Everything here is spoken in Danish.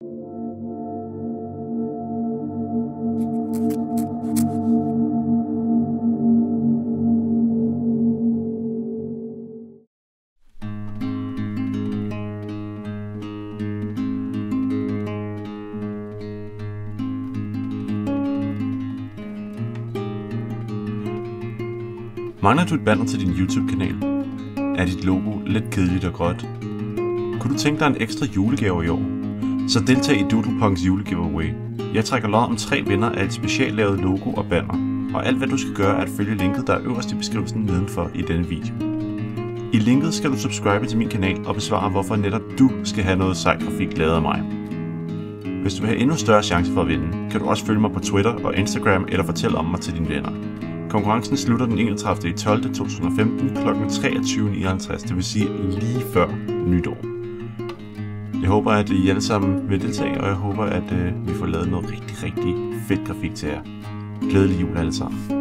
Mangler du et banner til din YouTube-kanal? Er dit logo lidt kedeligt og gråt? Kunne du tænke dig en ekstra julegave i år? Så deltag i Doodlepunks julegiveaway. Jeg trækker lod om 3 vinder af et speciallavet logo og banner, og alt hvad du skal gøre er at følge linket, der er øverst i beskrivelsen nedenfor i denne video. I linket skal du subscribe til min kanal og besvare, hvorfor netop du skal have noget sej grafik lavet af mig. Hvis du vil have endnu større chance for at vinde, kan du også følge mig på Twitter og Instagram eller fortælle om mig til dine venner. Konkurrencen slutter den 31.12.2015 kl. 23.59, det vil sige lige før nytår. Jeg håber, at I alle sammen vil deltage, og jeg håber, at vi får lavet noget rigtig fedt grafik til jer. Glædelig jul alle sammen.